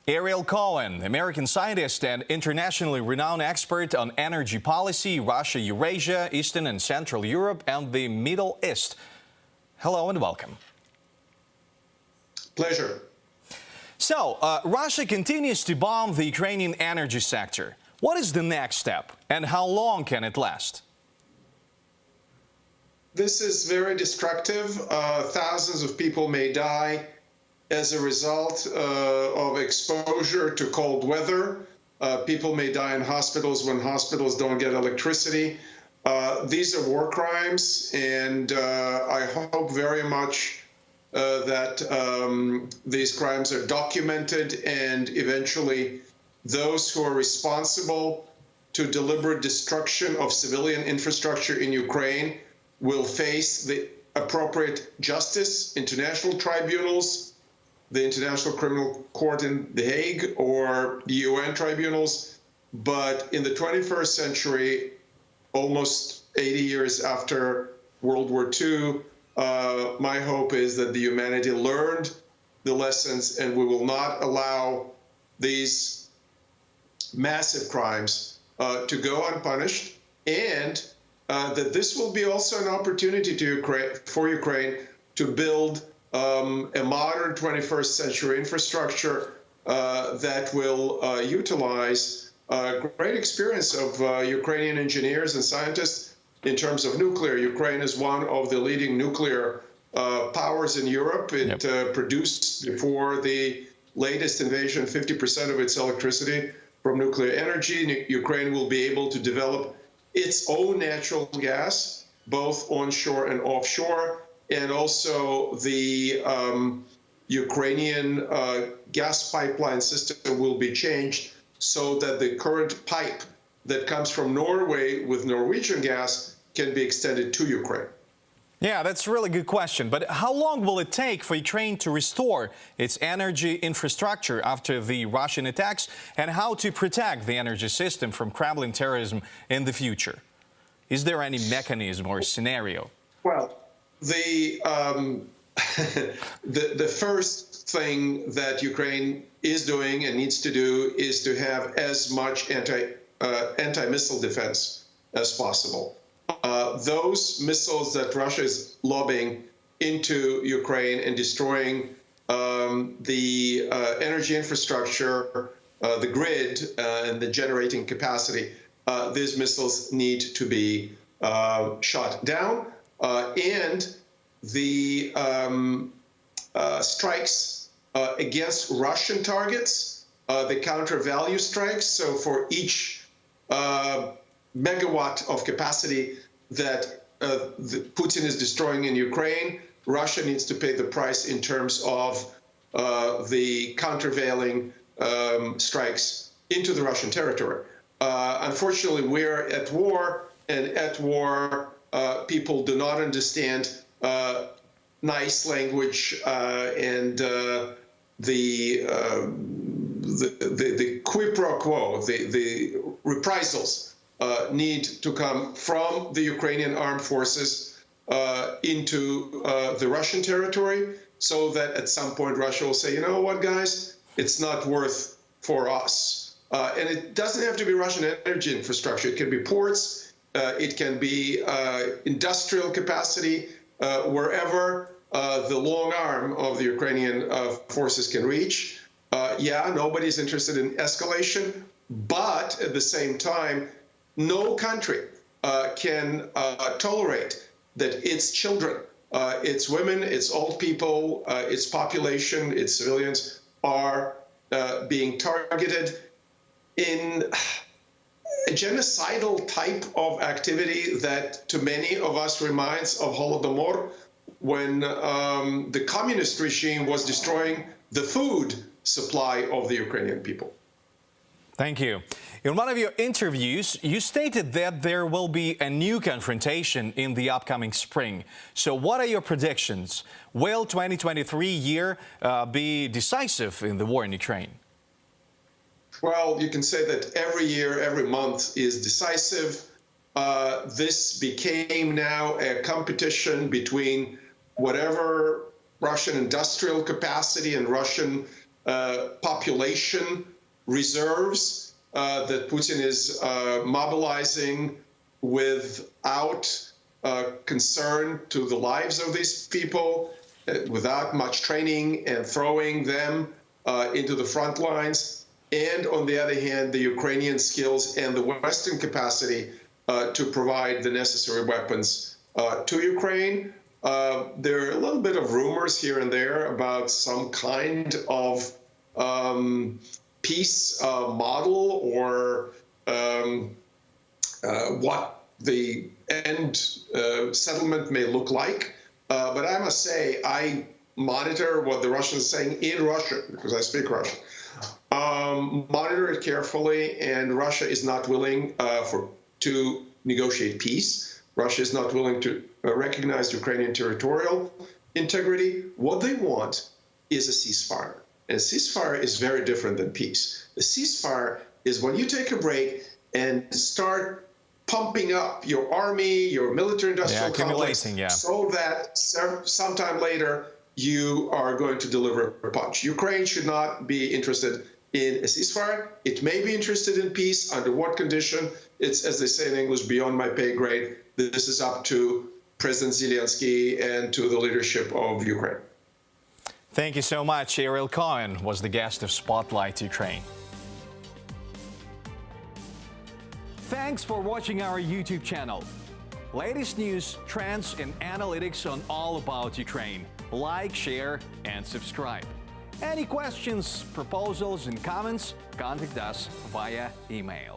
Ariel Cohen, American scientist and internationally renowned expert on energy policy, Russia, Eurasia, Eastern and Central Europe, and the Middle East. Hello and welcome. Pleasure. So, Russia continues to bomb the Ukrainian energy sector. What is the next step, and how long can it last? This is very destructive. Thousands of people may die as a result of exposure to cold weather. People may die in hospitals when hospitals don't get electricity. These are war crimes, and I hope very much that these crimes are documented, and eventually those who are responsible to deliberate destruction of civilian infrastructure in Ukraine will face the appropriate justice, international tribunals, the International Criminal Court in The Hague, or the UN tribunals. But in the 21st century, almost 80 years after World War II, my hope is that the humanity learned the lessons, and we will not allow these massive crimes to go unpunished, and that this will be also an opportunity for Ukraine to build a modern 21st century infrastructure that will utilize great experience of Ukrainian engineers and scientists in terms of nuclear. Ukraine is one of the leading nuclear powers in Europe. It produced, before the latest invasion, 50% of its electricity from nuclear energy. Ukraine will be able to develop its own natural gas, both onshore and offshore, and also the Ukrainian gas pipeline system will be changed so that the current pipe that comes from Norway with Norwegian gas can be extended to Ukraine. Yeah, that's a really good question. But how long will it take for Ukraine to restore its energy infrastructure after the Russian attacks, and how to protect the energy system from Kremlin terrorism in the future? Is there any mechanism or scenario? Well, the first thing that Ukraine is doing and needs to do is to have as much anti-missile defense as possible. Those missiles that Russia is lobbing into Ukraine and destroying the energy infrastructure, the grid, and the generating capacity, these missiles need to be shot down. And the strikes against Russian targets, the counter-value strikes, so for each megawatt of capacity that Putin is destroying in Ukraine, Russia needs to pay the price in terms of the countervailing strikes into the Russian territory. Unfortunately, we're at war, and at war, people do not understand nice language and the quid pro quo, the reprisals need to come from the Ukrainian armed forces into the Russian territory, so that at some point Russia will say, you know what, guys, it's not worth for us. And it doesn't have to be Russian energy infrastructure. It can be ports. It can be industrial capacity, wherever the long arm of the Ukrainian forces can reach. Yeah, nobody's interested in escalation, but at the same time, no country can tolerate that its children, its women, its old people, its population, its civilians are being targeted in a genocidal type of activity that to many of us reminds of Holodomor, when the communist regime was destroying the food supply of the Ukrainian people. Thank you. In one of your interviews, you stated that there will be a new confrontation in the upcoming spring. So what are your predictions? Will 2023 year be decisive in the war in Ukraine? Well, you can say that every year, every month is decisive. This became now a competition between whatever Russian industrial capacity and Russian population reserves that Putin is mobilizing without concern to the lives of these people, without much training, and throwing them into the front lines. And on the other hand, the Ukrainian skills and the Western capacity to provide the necessary weapons to Ukraine. There are a little bit of rumors here and there about some kind of peace model or what the end settlement may look like. But I must say, I monitor what the Russians are saying in Russian, because I speak Russian. Monitor it carefully, and Russia is not willing to negotiate peace. Russia is not willing to recognize Ukrainian territorial integrity. What they want is a ceasefire. And a ceasefire is very different than peace. A ceasefire is when you take a break and start pumping up your army, your military-industrial complex, so that sometime later you are going to deliver a punch. Ukraine should not be interested in a ceasefire. It may be interested in peace. Under what condition? It's, as they say in English, beyond my pay grade. This is up to President Zelensky and to the leadership of Ukraine. Thank you so much. Ariel Cohen was the guest of Spotlight Ukraine. Thanks for watching our YouTube channel. Latest news, trends, and analytics on all about Ukraine. Like, share, and subscribe. Any questions, proposals, and comments, contact us via email.